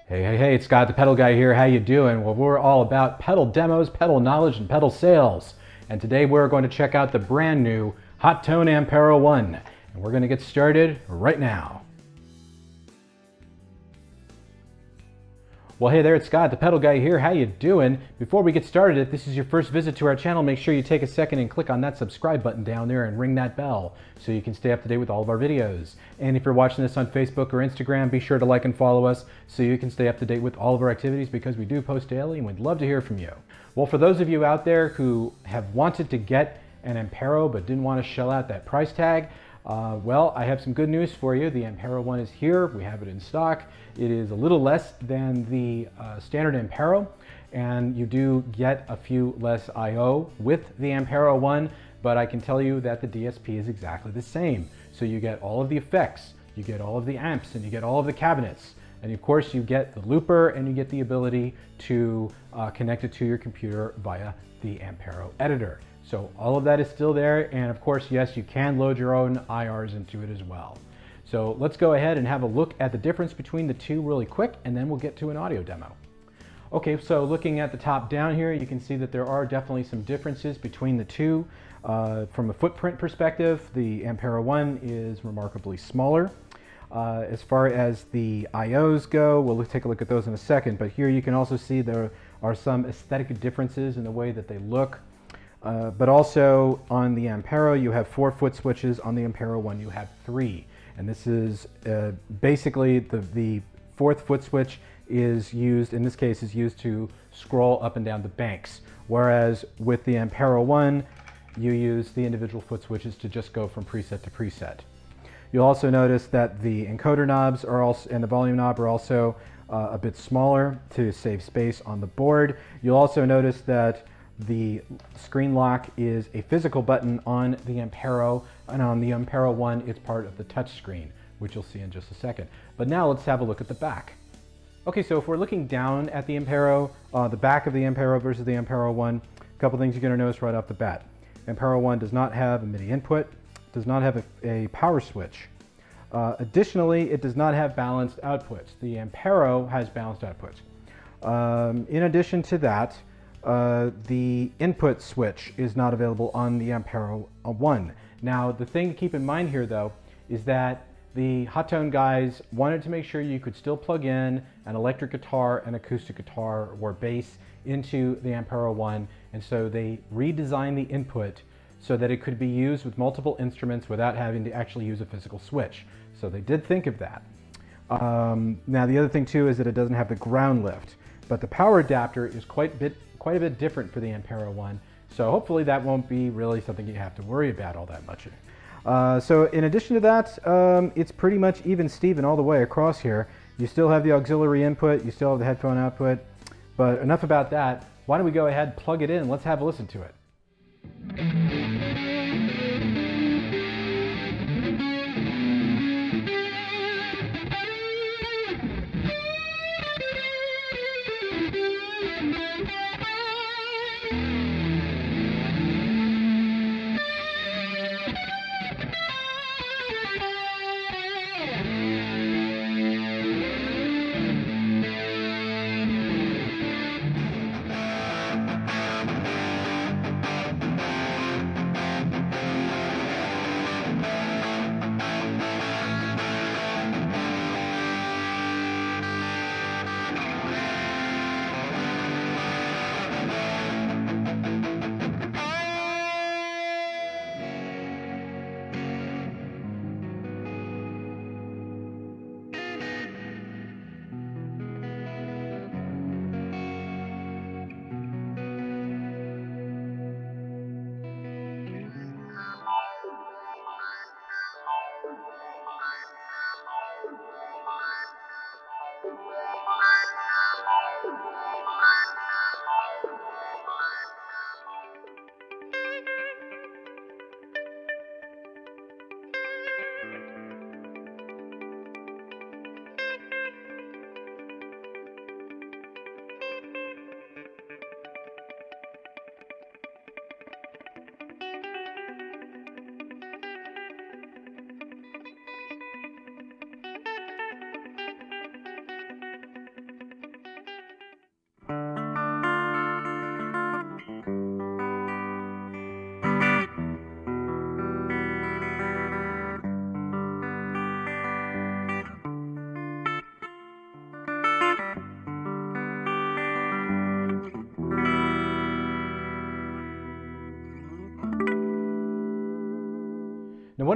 Hey, it's Scott the Pedal Guy here. How you doing? Well, we're all about pedal demos, pedal knowledge, and pedal sales. And today we're going to check out the brand new Hotone Ampero 1. And we're going to get started right now. Well, hey there, it's Scott the Pedal Guy here. How you doing? Before we get started, if this is your first visit to our channel, make sure you take a second and click on that subscribe button down there and ring that bell so you can stay up to date with all of our videos. And if you're watching this on Facebook or Instagram, be sure to like and follow us so you can stay up to date with all of our activities because we do post daily and we'd love to hear from you. Well, for those of you out there who have wanted to get an Ampero but didn't want to shell out that price tag, well, I have some good news for you. The Ampero 1 is here. We have it in stock. It is a little less than the standard Ampero, and you do get a few less I/O with the Ampero 1, but I can tell you that the DSP is exactly the same. So you get all of the effects, you get all of the amps, and you get all of the cabinets. And of course, you get the looper, and you get the ability to connect it to your computer via the Ampero editor. So all of that is still there, and of course, yes, you can load your own IRs into it as well. So let's go ahead and have a look at the difference between the two really quick, and then we'll get to an audio demo. Okay, so looking at the top down here, you can see that there are definitely some differences between the two. From a footprint perspective, the Ampero 1 is remarkably smaller. As far as the IOs go, we'll take a look at those in a second, but here you can also see there are some aesthetic differences in the way that they look. But also on the Ampero, you have 4 foot switches. On the Ampero 1, you have 3. And this is basically the 4th foot switch is used, in this case, is used to scroll up and down the banks. Whereas with the Ampero 1, you use the individual foot switches to just go from preset to preset. You'll also notice that the encoder knobs are also, and the volume knob are also a bit smaller to save space on the board. You'll also notice that the screen lock is a physical button on the Ampero, and on the Ampero 1 it's part of the touch screen, which you'll see in just a second. But now let's have a look at the back. Okay, so if we're looking down at the Ampero, the back of the Ampero versus the Ampero 1, a couple things you're going to notice right off the bat. Ampero 1 does not have a MIDI input, does not have a power switch. Additionally, it does not have balanced outputs. The Ampero has balanced outputs. In addition to that, the input switch is not available on the Ampero 1. Now, the thing to keep in mind here, though, is that the Hotone guys wanted to make sure you could still plug in an electric guitar, an acoustic guitar, or bass into the Ampero 1, and so they redesigned the input so that it could be used with multiple instruments without having to actually use a physical switch. So they did think of that. Now, the other thing, too, is that it doesn't have the ground lift, but the power adapter is quite a bit different for the Ampero 1, so hopefully that won't be really something you have to worry about all that much. So in addition to that, it's pretty much even Steven all the way across here. You still have the auxiliary input, you still have the headphone output, but enough about that. Why don't we go ahead, plug it in, and let's have a listen to it.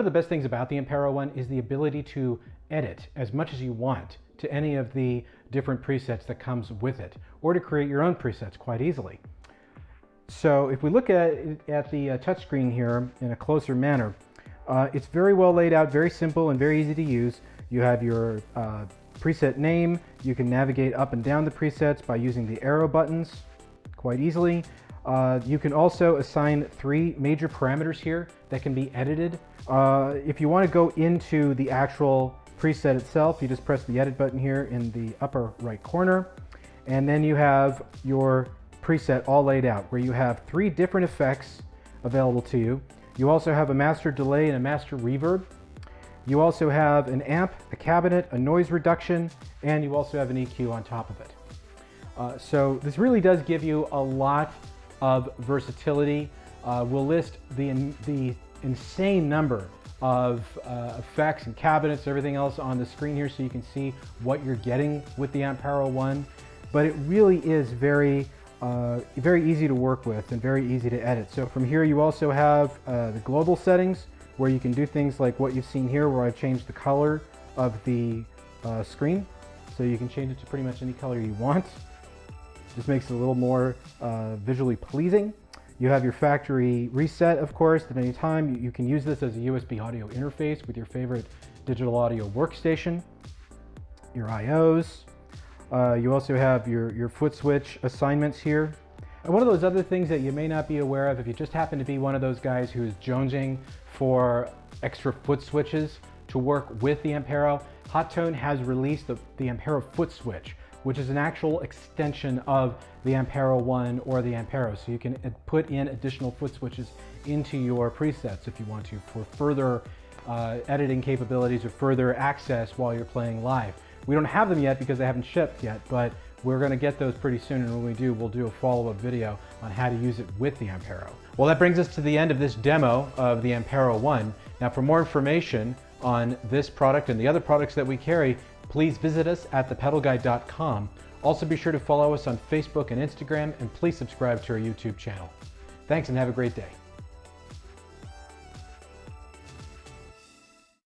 of the best things about the Ampero one is the ability to edit as much as you want to any of the different presets that comes with it, or to create your own presets quite easily. So if we look at the touchscreen here in a closer manner, it's very well laid out, very simple and very easy to use. You have your preset name. You can navigate up and down the presets by using the arrow buttons quite easily. You can also assign 3 major parameters here that can be edited. If you want to go into the actual preset itself, you just press the edit button here in the upper right corner, and then you have your preset all laid out where you have 3 different effects available to you. You also have a master delay and a master reverb. You also have an amp, a cabinet, a noise reduction, and you also have an EQ on top of it. So this really does give you a lot of versatility. We'll list the insane number of effects and cabinets, everything else on the screen here so you can see what you're getting with the Ampero one. But it really is very easy to work with and very easy to edit. So from here you also have the global settings where you can do things like what you've seen here where I've changed the color of the screen. So you can change it to pretty much any color you want. Just makes it a little more visually pleasing. You have your factory reset, of course, at any time. You can use this as a USB audio interface with your favorite digital audio workstation, your IOs. You also have your foot switch assignments here. And one of those other things that you may not be aware of, if you just happen to be one of those guys who's jonesing for extra foot switches to work with the Ampero, Hotone has released the Ampero foot switch, which is an actual extension of the Ampero one or the Ampero. So you can put in additional foot switches into your presets if you want to for further editing capabilities or further access while you're playing live. We don't have them yet because they haven't shipped yet, but we're gonna get those pretty soon, and when we do, we'll do a follow-up video on how to use it with the Ampero. Well, that brings us to the end of this demo of the Ampero one. Now, for more information on this product and the other products that we carry, please visit us at thepedalguide.com. Also, be sure to follow us on Facebook and Instagram, and please subscribe to our YouTube channel. Thanks and have a great day.